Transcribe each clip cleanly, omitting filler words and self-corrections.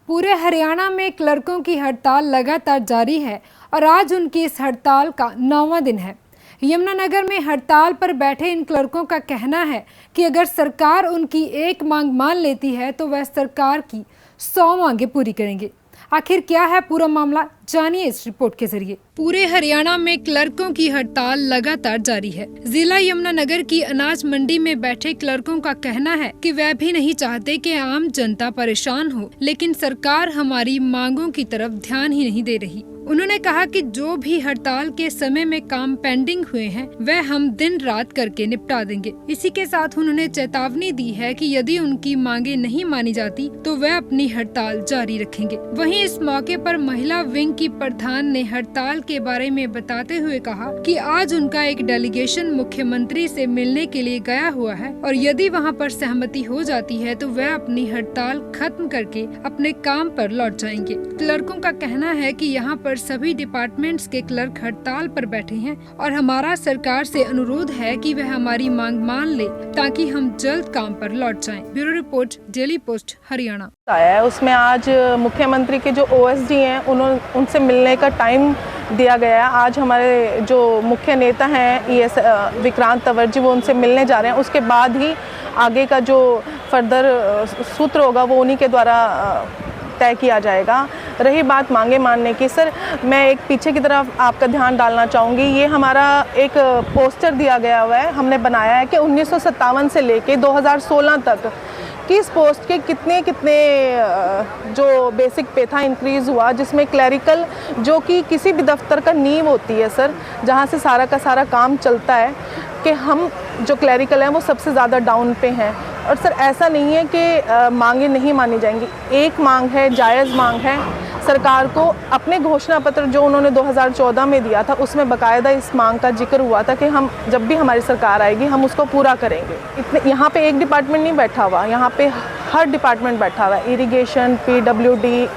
पूरे हरियाणा में क्लर्कों की हड़ताल लगातार जारी है और आज उनकी इस हड़ताल का 9वां दिन है। यमुनानगर में हड़ताल पर बैठे इन क्लर्कों का कहना है कि अगर सरकार उनकी एक मांग मान लेती है तो वह सरकार की 100 मांगें पूरी करेंगे। आखिर क्या है पूरा मामला, जानिए इस रिपोर्ट के जरिए। पूरे हरियाणा में क्लर्कों की हड़ताल लगातार जारी है। जिला यमुनानगर की अनाज मंडी में बैठे क्लर्कों का कहना है कि वह भी नहीं चाहते कि आम जनता परेशान हो, लेकिन सरकार हमारी मांगों की तरफ ध्यान ही नहीं दे रही। उन्होंने कहा कि जो भी हड़ताल के समय में काम पेंडिंग हुए हैं वह हम दिन रात करके निपटा देंगे। इसी के साथ उन्होंने चेतावनी दी है कि यदि उनकी मांगे नहीं मानी जाती तो वह अपनी हड़ताल जारी रखेंगे। वहीं इस मौके पर महिला विंग की प्रधान ने हड़ताल के बारे में बताते हुए कहा कि आज उनका एक डेलीगेशन मुख्यमंत्री से मिलने के लिए गया हुआ है और यदि वहां पर सहमति हो जाती है तो वह अपनी हड़ताल खत्म करके अपने काम पर लौट जाएंगे। क्लर्कों का कहना है कि यहाँ पर सभी डिपार्टमेंट्स के क्लर्क हड़ताल पर बैठे हैं और हमारा सरकार से अनुरोध है कि वह हमारी मांग मान ले ताकि हम जल्द काम पर लौट जाएं। Bureau report, daily post, Haryana. आया है उसमें आज मुख्यमंत्री के जो ओएसडी हैं उनसे मिलने का टाइम दिया गया है। आज हमारे जो मुख्य नेता हैं विक्रांत तंवर जी, वो उनसे मिलने जा रहे हैं। उसके बाद ही आगे का जो फर्दर सूत्र होगा वो उन्हीं के द्वारा तय किया जाएगा। रही बात मांगे मानने की, सर मैं एक पीछे की तरफ आपका ध्यान डालना चाहूँगी। ये हमारा एक पोस्टर दिया गया हुआ है, हमने बनाया है कि 1957 से लेके 2016 तक किस पोस्ट के कितने जो बेसिक पे था इंक्रीज़ हुआ, जिसमें क्लरिकल जो कि किसी भी दफ्तर का नींव होती है सर, जहाँ से सारा का सारा काम चलता है, कि हम जो क्लरिकल हैं वो सबसे ज़्यादा डाउन पे हैं। और सर ऐसा नहीं है कि मांगे नहीं मानी जाएंगी। एक मांग है, जायज़ मांग है। सरकार को अपने घोषणा पत्र जो उन्होंने 2014 में दिया था उसमें बाकायदा इस मांग का जिक्र हुआ था कि हम जब भी हमारी सरकार आएगी हम उसको पूरा करेंगे। यहाँ पे एक डिपार्टमेंट नहीं बैठा हुआ, यहाँ पे हर डिपार्टमेंट बैठा हुआ है। Irrigation, PWD,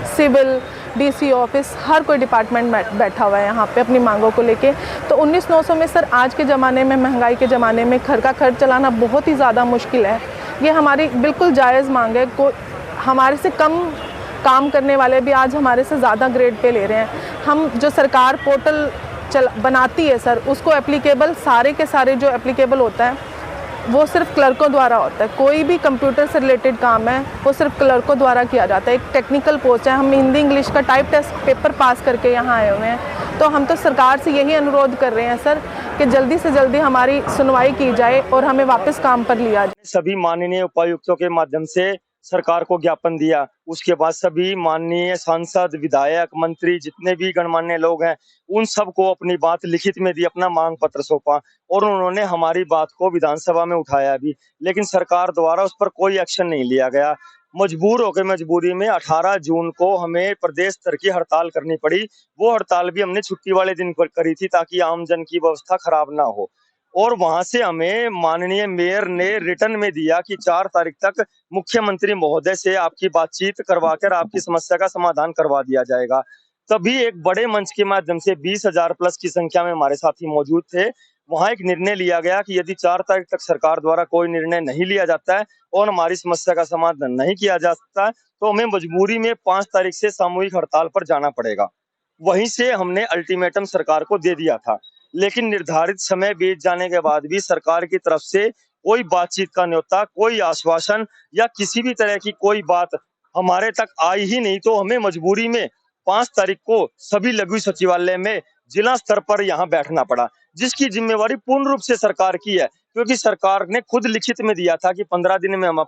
civil, DC office, हर कोई डिपार्टमेंट बैठा हुआ है यहाँ पे अपनी मांगों को लेके। तो 1900 में सर आज के ज़माने में, महंगाई के ज़माने में घर का खर्च चलाना बहुत ही ज़्यादा मुश्किल है। ये हमारी बिल्कुल जायज़ मांग है। हमारे से कम काम करने वाले भी आज हमारे से ज़्यादा ग्रेड पे ले रहे हैं। हम जो सरकार पोर्टल बनाती है सर, उसको एप्लीकेबल सारे के सारे जो एप्लीकेबल होता है वो सिर्फ क्लर्कों द्वारा होता है। कोई भी कंप्यूटर से रिलेटेड काम है वो सिर्फ क्लर्कों द्वारा किया जाता है। एक टेक्निकल पोस्ट है। हम हिंदी इंग्लिश का टाइप टेस्ट पेपर पास करके यहाँ आए हुए हैं। तो हम तो सरकार से यही अनुरोध कर रहे हैं सर कि जल्दी से जल्दी हमारी सुनवाई की जाए और हमें वापस काम पर लिया जाए। सभी माननीय उपायुक्तों के माध्यम से सरकार को ज्ञापन दिया। उसके बाद सभी माननीय सांसद, विधायक, मंत्री, जितने भी गणमान्य लोग हैं, उन सबको अपनी बात लिखित में दी, अपना मांग पत्र सौंपा और उन्होंने हमारी बात को विधानसभा में उठाया भी, लेकिन सरकार द्वारा उस पर कोई एक्शन नहीं लिया गया। मजबूर होकर मजबूरी में 18 जून को हमें प्रदेश स्तर की हड़ताल करनी पड़ी। वो हड़ताल भी हमने छुट्टी वाले दिन पर करी थी ताकि आम जन की व्यवस्था खराब ना हो। और वहां से हमें माननीय मेयर ने रिटर्न में दिया कि 4 तारीख तक मुख्यमंत्री महोदय से आपकी बातचीत करवाकर आपकी समस्या का समाधान करवा दिया जाएगा। तभी एक बड़े मंच के माध्यम से 20,000 प्लस की संख्या में हमारे साथी मौजूद थे। वहां एक निर्णय लिया गया कि यदि 4 तारीख तक सरकार द्वारा कोई निर्णय नहीं लिया जाता है और हमारी समस्या का समाधान नहीं किया जा सकता है तो हमें मजबूरी में 5 तारीख से सामूहिक हड़ताल पर जाना पड़ेगा। वहीं से हमने अल्टीमेटम सरकार को दे दिया था, लेकिन निर्धारित समय बीत जाने के बाद भी सरकार की तरफ से कोई बातचीत का न्योता, कोई आश्वासन या किसी भी तरह की कोई बात हमारे तक आई ही नहीं। तो हमें मजबूरी में 5 तारीख को सभी लघु सचिवालय में जिला स्तर पर यहाँ बैठना पड़ा, जिसकी जिम्मेवारी पूर्ण रूप से सरकार की है, क्योंकि सरकार ने खुद लिखित में दिया था कि 15 दिन में हम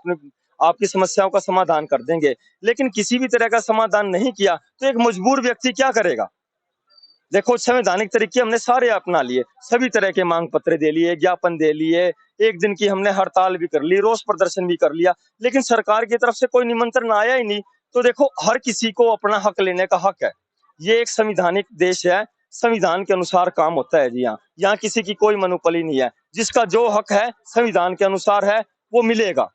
आपकी समस्याओं का समाधान कर देंगे, लेकिन किसी भी तरह का समाधान नहीं किया। तो एक मजबूर व्यक्ति क्या करेगा? देखो, संवैधानिक तरीके हमने सारे अपना लिए, सभी तरह के मांग पत्र दे लिए, ज्ञापन दे लिए, एक दिन की हमने हड़ताल भी कर ली, रोष प्रदर्शन भी कर लिया, लेकिन सरकार की तरफ से कोई निमंत्रण आया ही नहीं। तो देखो, हर किसी को अपना हक लेने का हक है। ये एक संवैधानिक देश है, संविधान के अनुसार काम होता है जी। यहाँ किसी की कोई मनोपली नहीं है। जिसका जो हक है संविधान के अनुसार है वो मिलेगा,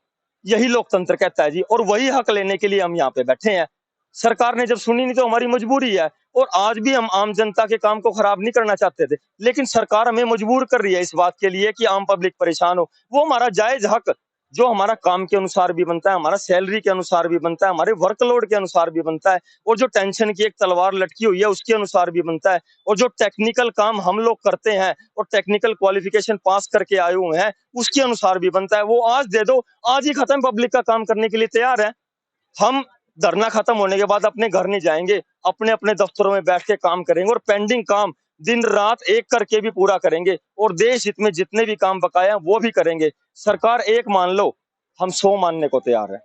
यही लोकतंत्र कहता है जी। और वही हक लेने के लिए हम यहाँ पे बैठे हैं। सरकार ने जब सुनी नहीं तो हमारी मजबूरी है। और आज भी हम आम जनता के काम को खराब नहीं करना चाहते थे, लेकिन सरकार हमें मजबूर कर रही है इस बात के लिए कि आम पब्लिक परेशान हो। वो हमारा जायज हक जो हमारा काम के अनुसार भी बनता है, हमारा सैलरी के अनुसार भी बनता है, हमारे वर्कलोड के अनुसार भी बनता है, और जो टेंशन की एक तलवार लटकी हुई है उसके अनुसार भी बनता है, और जो टेक्निकल काम हम लोग करते हैं और टेक्निकल क्वालिफिकेशन पास करके आए हुए हैं उसके अनुसार भी बनता है। वो आज दे दो, आज ही खत्म, पब्लिक का काम करने के लिए तैयार है। हम धरना खत्म होने के बाद अपने घर नहीं जाएंगे, अपने अपने दफ्तरों में बैठ के काम करेंगे और पेंडिंग काम दिन रात एक करके भी पूरा करेंगे, और देश हित में जितने भी काम बकाया हैं वो भी करेंगे। सरकार एक मान लो, हम 100 मानने को तैयार है।